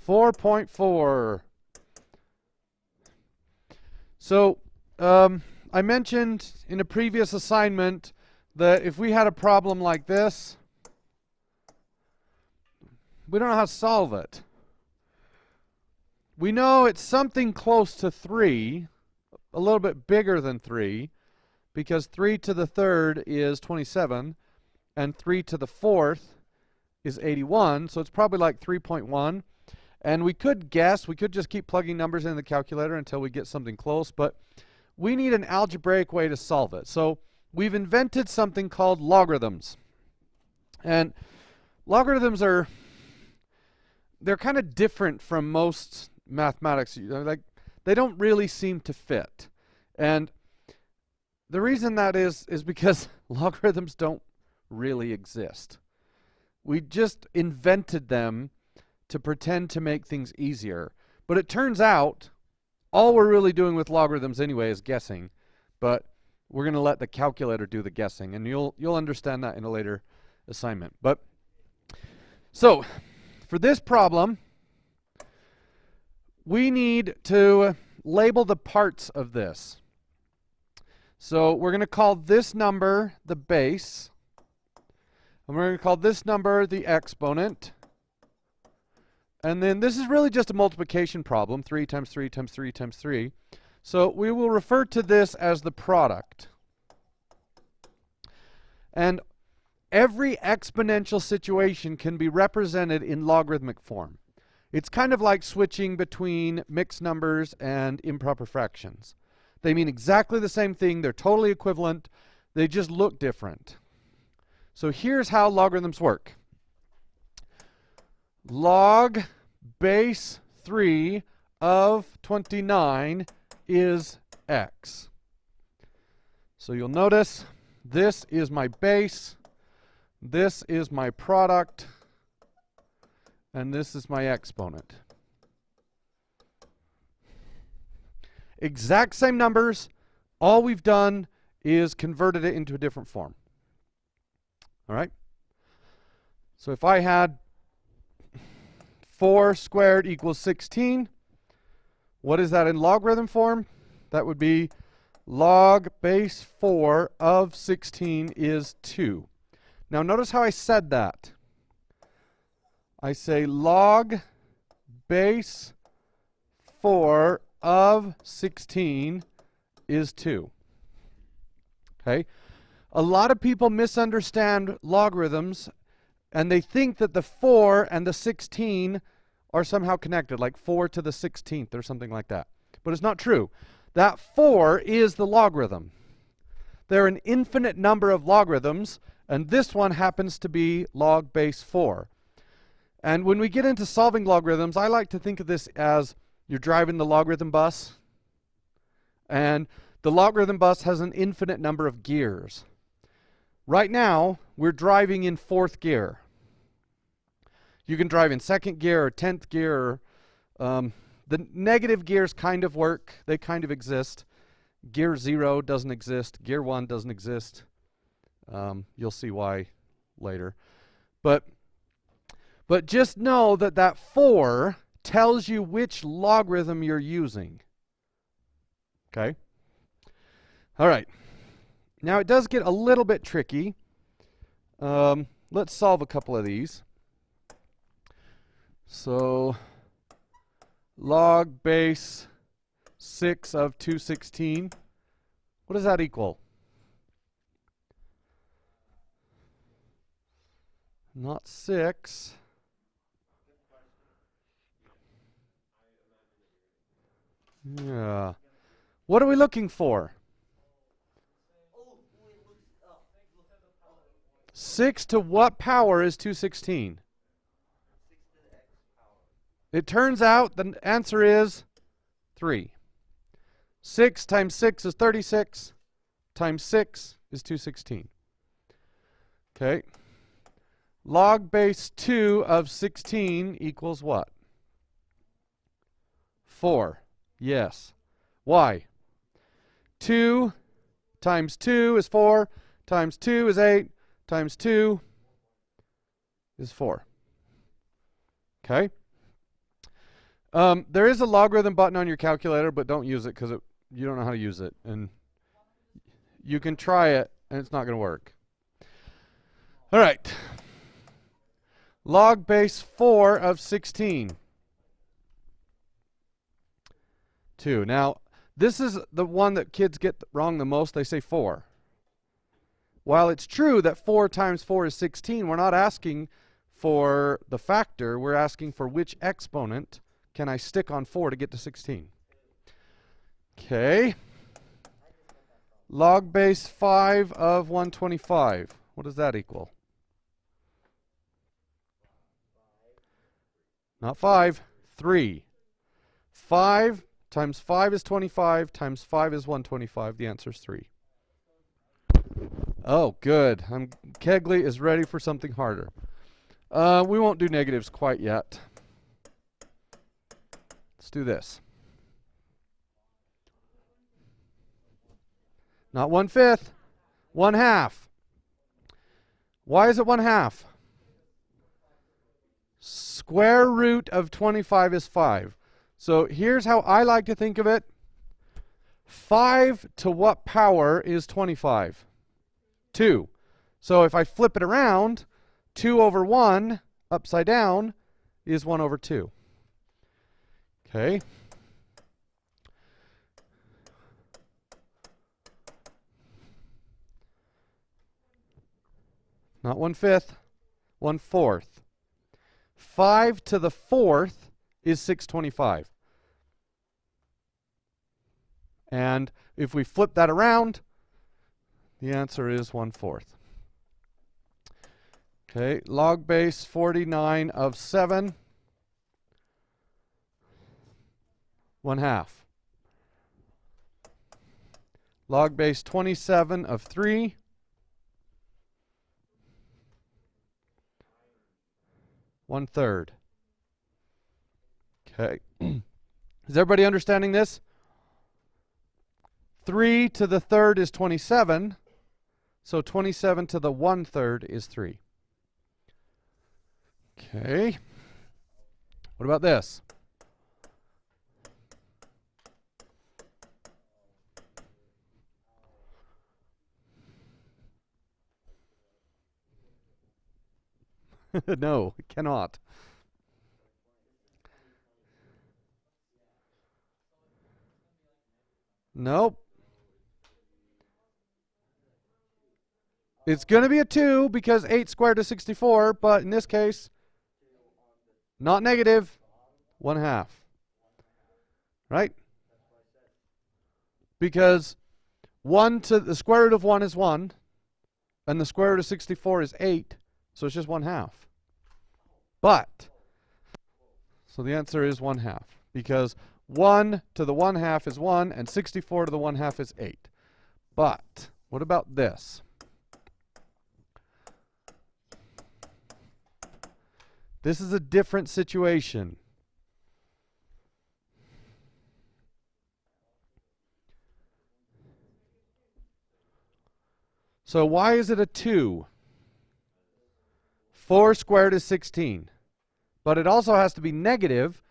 4.4. So I mentioned in a previous assignment that if we had a problem like this, we don't know how to solve it. We know it's something close to 3, a little bit bigger than 3, because 3 to the third is 27, and 3 to the fourth is 81, so it's probably like 3.1. And we could guess, we could just keep plugging numbers in the calculator until we get something close, but we need an algebraic way to solve it. So we've invented something called logarithms. And logarithms they're kind of different from most mathematics. Like, they don't really seem to fit. And the reason that is because logarithms don't really exist. We just invented them to pretend to make things easier. But it turns out all we're really doing with logarithms anyway is guessing. But we're going to let the calculator do the guessing, and you'll understand that in a later assignment. But so for this problem, we need to label the parts of this. So we're going to call this number the base, and we're going to call this number the exponent. And then this is really just a multiplication problem, 3 times 3 times 3 times 3. So we will refer to this as the product. And every exponential situation can be represented in logarithmic form. It's kind of like switching between mixed numbers and improper fractions. They mean exactly the same thing. They're totally equivalent. They just look different. So here's how logarithms work. Log base 3 of 29 is x. So you'll notice this is my base, this is my product, and this is my exponent. Exact same numbers. All we've done is converted it into a different form. All right? So if I had 4 squared equals 16, what is that in logarithm form? That would be log base 4 of 16 is 2. Now notice how I said that. I say log base 4 of 16 is 2. Okay? A lot of people misunderstand logarithms, and they think that the 4 and the 16 are somehow connected, like 4 to the 16th or something like that. But it's not true. That 4 is the logarithm. There are an infinite number of logarithms, and this one happens to be log base 4. And when we get into solving logarithms, I like to think of this as you're driving the logarithm bus, and the logarithm bus has an infinite number of gears. Right now, we're driving in 4th gear. You can drive in 2nd gear or 10th gear. The negative gears kind of work. They kind of exist. Gear 0 doesn't exist. Gear 1 doesn't exist. You'll see why later. But just know that that 4 tells you which logarithm you're using. Okay? All right. Now it does get a little bit tricky. Let's solve a couple of these. So log base 6 of 216. What does that equal? Not 6. Yeah. What are we looking for? 6 to what power is 216? It turns out the answer is 3. 6 times 6 is 36. Times 6 is 216. Okay. Log base 2 of 16 equals what? 4. Yes. Why? 2 times 2 is 4. Times 2 is 8. Times 2 is 4. Okay? There is a logarithm button on your calculator, but don't use it because you don't know how to use it. And you can try it, and it's not going to work. All right. Log base 4 of 16. 2. Now, this is the one that kids get wrong the most. They say 4. While it's true that 4 times 4 is 16, we're not asking for the factor. We're asking for which exponent can I stick on 4 to get to 16. Okay. Log base 5 of 125. What does that equal? Not 5, 3. 5 times 5 is 25, times 5 is 125. The answer is 3. Oh, good. Kegley is ready for something harder. We won't do negatives quite yet. Let's do this. Not 1/5, 1/2. Why is it 1/2? Square root of 25 is 5. So here's how I like to think of it. 5 to what power is 25? 2. So if I flip it around, 2 over 1 upside down is 1 over 2. Okay. Not 1/5, 1/4. 5 to the 4th is 625. And if we flip that around, the answer is 1/4. Okay, log base 49 of 7, 1/2. Log base 27 of 3, 1/3. Okay. Is everybody understanding this? 3 to the 3rd is 27. So 27 to the 1/3 is 3. Okay. What about this? No, it cannot. Nope. It's going to be a 2 because 8 squared is 64, but in this case, not negative, 1/2. Right? Because 1 to the square root of 1 is 1, and the square root of 64 is 8, so it's just 1/2. But, so the answer is 1/2, because 1 to the 1/2 is 1, and 64 to the 1/2 is 8. But, what about this? This is a different situation. So why is it a 2? 4 squared is 16. But it also has to be negative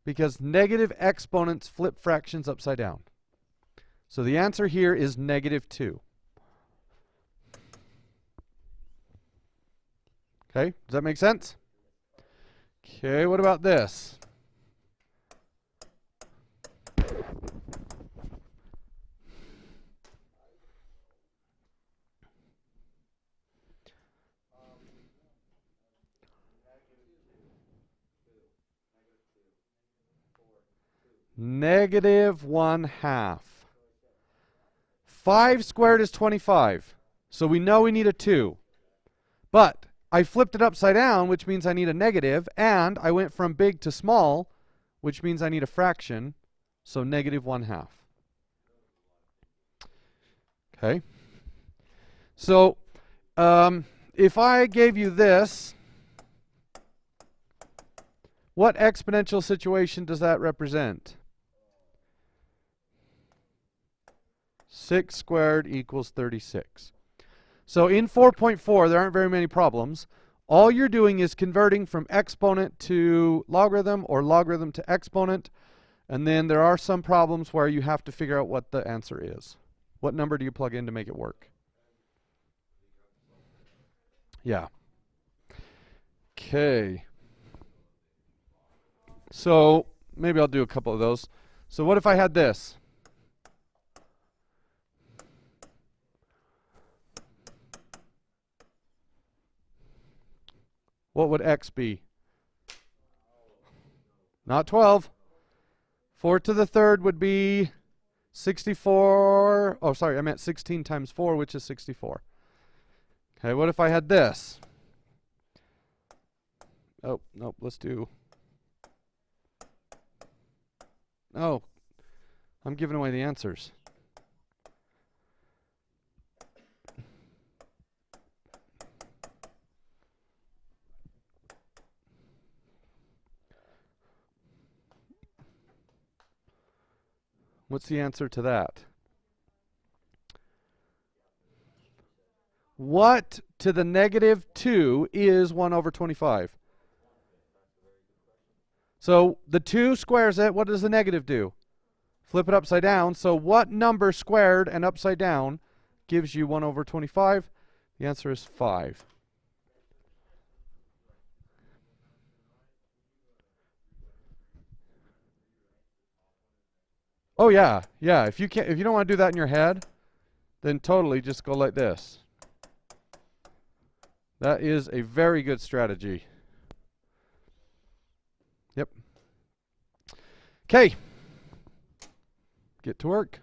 because negative exponents flip fractions upside down. So the answer here is -2. Okay, does that make sense? Okay, what about this? -1/2. 5 squared is 25. So we know we need a 2. But I flipped it upside down, which means I need a negative, and I went from big to small, which means I need a fraction, so -1/2. Okay. So if I gave you this, what exponential situation does that represent? 6 squared equals 36. So in 4.4, there aren't very many problems. All you're doing is converting from exponent to logarithm or logarithm to exponent. And then there are some problems where you have to figure out what the answer is. What number do you plug in to make it work? Yeah. Okay. So maybe I'll do a couple of those. So what if I had this? What would x be? Not 12. 4 to the third would be 64. Oh, sorry, I meant 16 times 4, which is 64. Okay, what if I had this? Oh, nope, let's do... Oh, I'm giving away the answers. What's the answer to that? What to the negative 2 is 1 over 25? So the 2 squares it. What does the negative do? Flip it upside down. So what number squared and upside down gives you 1 over 25? The answer is 5. Oh yeah, yeah. If you don't want to do that in your head, then totally just go like this. That is a very good strategy. Yep. Okay. Get to work.